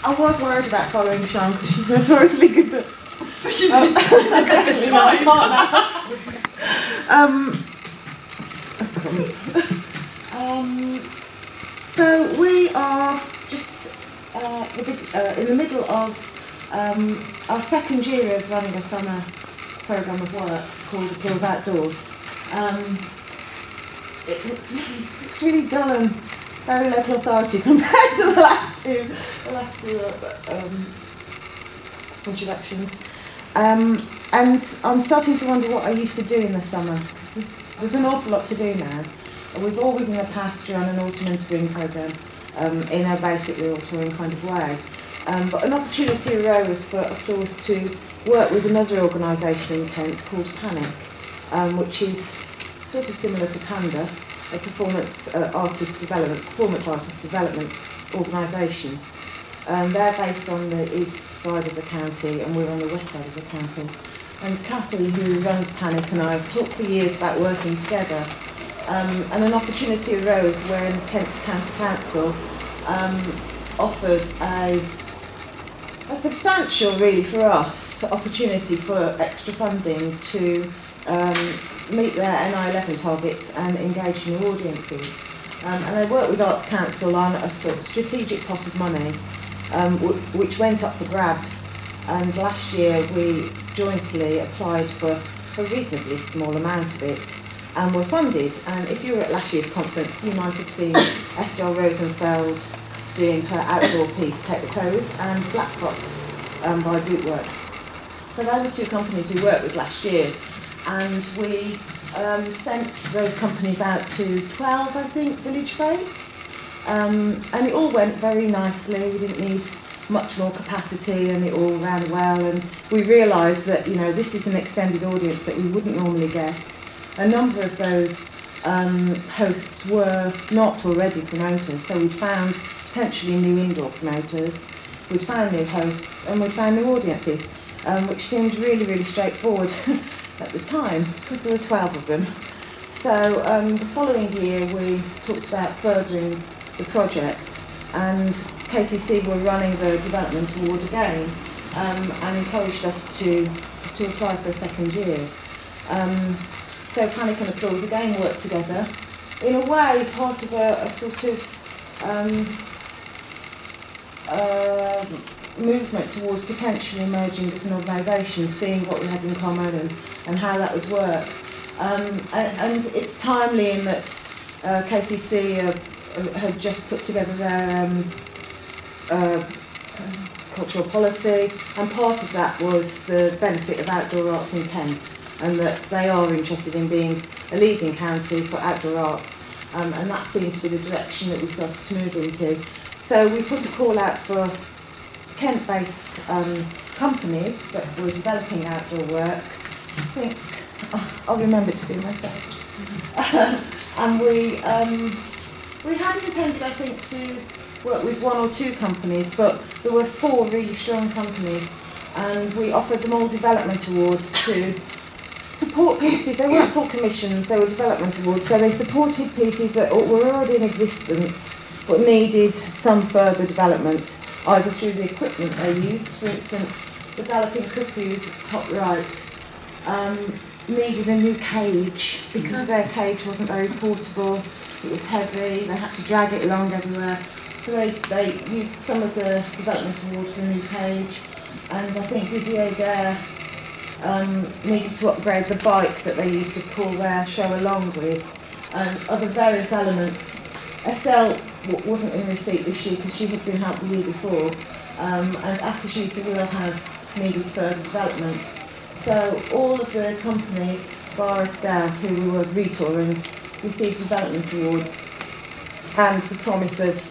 I was worried about following Sean because she's notoriously good at. She's definitely not smart So we are just in the middle of our second year of running a summer programme of work called Applause Outdoors. It looks really dull and very local authority compared to the last two introductions. And I'm starting to wonder what I used to do in the summer, because there's an awful lot to do now. We've always in the past run an autumn and spring programme in a basically all touring kind of way. But an opportunity arose for Applause to work with another organisation in Kent called Panic, which is sort of similar to Panda, a performance artist development organisation. They're based on the east side of the county and we're on the west side of the county. And Kathy, who runs Panic, and I have talked for years about working together. And an opportunity arose when Kent County Council offered a substantial, really for us, opportunity for extra funding to meet their NI11 targets and engage new audiences. And they worked with Arts Council on a sort of strategic pot of money which went up for grabs, and last year we jointly applied for a reasonably small amount of it and were funded. And if you were at last year's conference, you might have seen Estelle Rosenfeld doing her outdoor piece, Take the Pose, and Black Box by Bootworks. So they were two companies we worked with last year, and we sent those companies out to 12, I think, village fates. And it all went very nicely. We didn't need much more capacity, and it all ran well. And we realised that, you know, this is an extended audience that we wouldn't normally get. A number of those hosts were not already promoters, so we'd found potentially new indoor promoters, we'd found new hosts, and we'd found new audiences, which seemed really, really straightforward at the time, because there were 12 of them. So the following year we talked about furthering the project, and KCC were running the development award again, and encouraged us to apply for a second year. So Panic and Applause again worked together, in a way part of a sort of movement towards potentially emerging as an organisation, seeing what we had in common and how that would work. And it's timely in that KCC had just put together their cultural policy, and part of that was the benefit of outdoor arts in Kent, and that they are interested in being a leading county for outdoor arts, and that seemed to be the direction that we started to move into. So we put a call out for Kent-based companies that were developing outdoor work. I think I'll remember to do myself. And we had intended, I think, to work with one or two companies, but there were 4 really strong companies, and we offered them all development awards to support pieces. They weren't full commissions, they were development awards, so they supported pieces that were already in existence but needed some further development, either through the equipment they used. For instance, the Galloping Cuckoos, top right, needed a new cage because their cage wasn't very portable, it was heavy, they had to drag it along everywhere. So they used some of the development awards for a new cage, and I think Dizzy O'Dare needed to upgrade the bike that they used to pull their show along with, and other various elements. Estelle wasn't in receipt this year because she had been helped the year before, and Akashi's the Wheelhouse needed further development. So all of the companies, bar Estelle, who we were retouring, received development awards and the promise of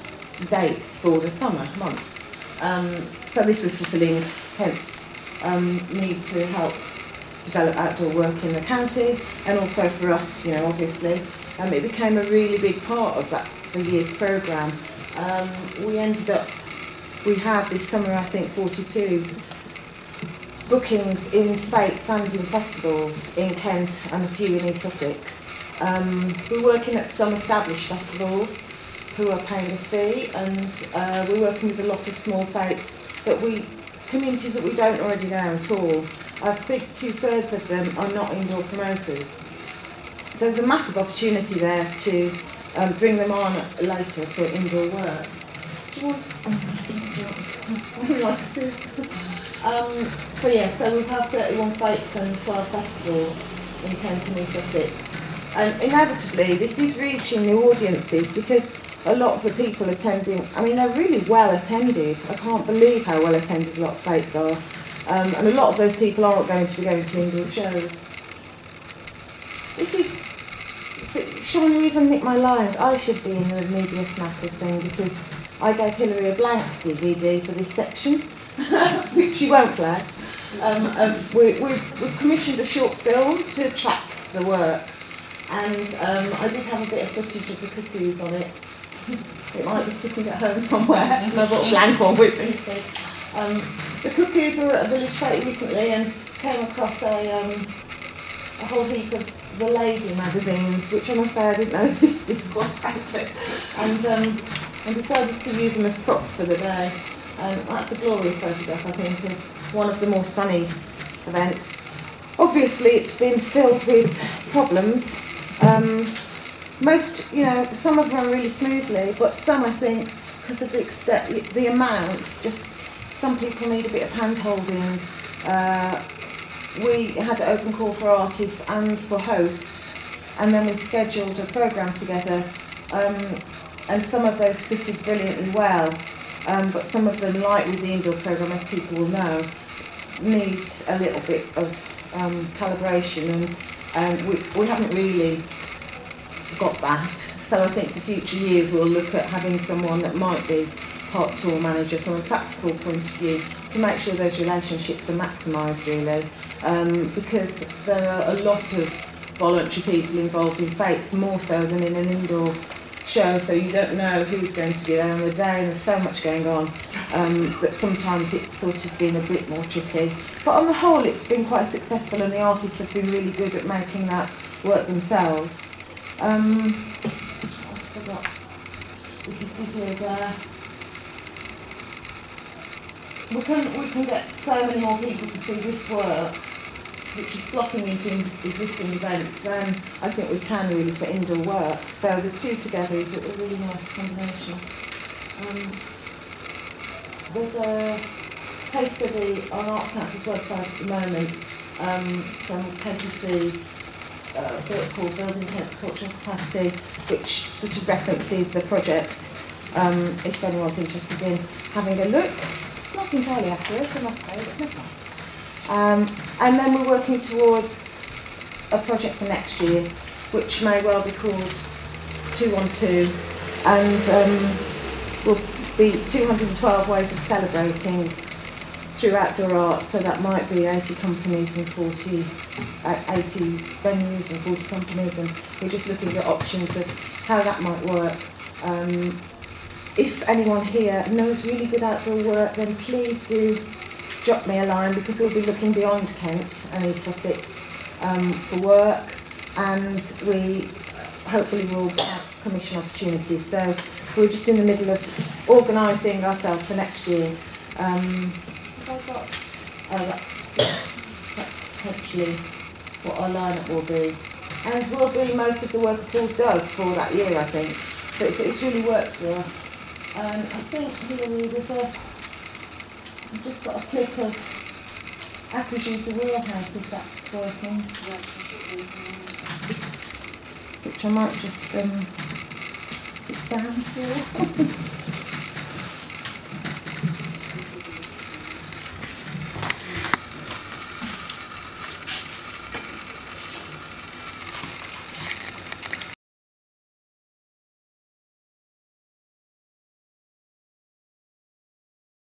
dates for the summer months. So this was fulfilling Kent's need to help develop outdoor work in the county, and also for us, you know, obviously. It became a really big part of the year's programme. We have this summer, I think, 42 bookings in fetes and in festivals in Kent and a few in East Sussex. We're working at some established festivals, who are paying a fee, and we're working with a lot of small faiths communities that we don't already know at all. I think 2/3 of them are not indoor promoters. So there's a massive opportunity there to bring them on later for indoor work. Do you want to see? So we've had 31 faiths and 12 festivals in Kent and East Sussex. And inevitably, this is reaching new audiences because a lot of the people attending, I mean, they're really well attended. I can't believe how well attended a lot of faiths are. And a lot of those people aren't going to be going to indoor shows. Sean, you even nicked my lines. I should be in the media snackers thing because I gave Hilary a blank DVD for this section, which she won't flag. We commissioned a short film to track the work, and I did have a bit of footage of the cuckoos on it. It might be sitting at home somewhere, and I've got a blank one with me. So, the cuckoos were at a village fete recently and came across a whole heap of the lady magazines, which I must say I didn't know existed, quite frankly, and decided to use them as props for the day. That's a glorious photograph, I think, of one of the more sunny events. Obviously, it's been filled with problems. Some of them run really smoothly, but some, I think, because of the amount, just some people need a bit of hand-holding. We had an open call for artists and for hosts, and then we scheduled a programme together, and some of those fitted brilliantly well, but some of them, like with the indoor programme, as people will know, needs a little bit of calibration, and we haven't really got that. So I think for future years we'll look at having someone that might be part tour manager from a practical point of view to make sure those relationships are maximised, really, because there are a lot of voluntary people involved in fates, more so than in an indoor show, so you don't know who's going to be there on the day, and there's so much going on that sometimes it's sort of been a bit more tricky. But on the whole, it's been quite successful, and the artists have been really good at making that work themselves. I forgot. This is we can get so many more people to see this work, which is slotting into existing events, then I think we can really for indoor work. So the two together is a really nice combination. There's a case study on Arts Council's website at the moment, some KTC's book called Building Kent's Cultural Capacity, which sort of references the project, if anyone's interested in having a look. It's not entirely accurate, I must say, but never mind. And then we're working towards a project for next year, which may well be called 212, and will be 212 ways of celebrating through outdoor arts. So that might be 80 companies and 80 venues and 40 companies, and we're just looking at options of how that might work. If anyone here knows really good outdoor work, then please do drop me a line, because we'll be looking beyond Kent and East Sussex for work, and we hopefully will have commission opportunities. So we're just in the middle of organising ourselves for next year. That's potentially what our lineup will be, and will be most of the work Paul's does for that year, I think. So it's really worked for us. I think here I've just got a clip of Aquajuice Warehouse, if that's working. Which I might just put down for.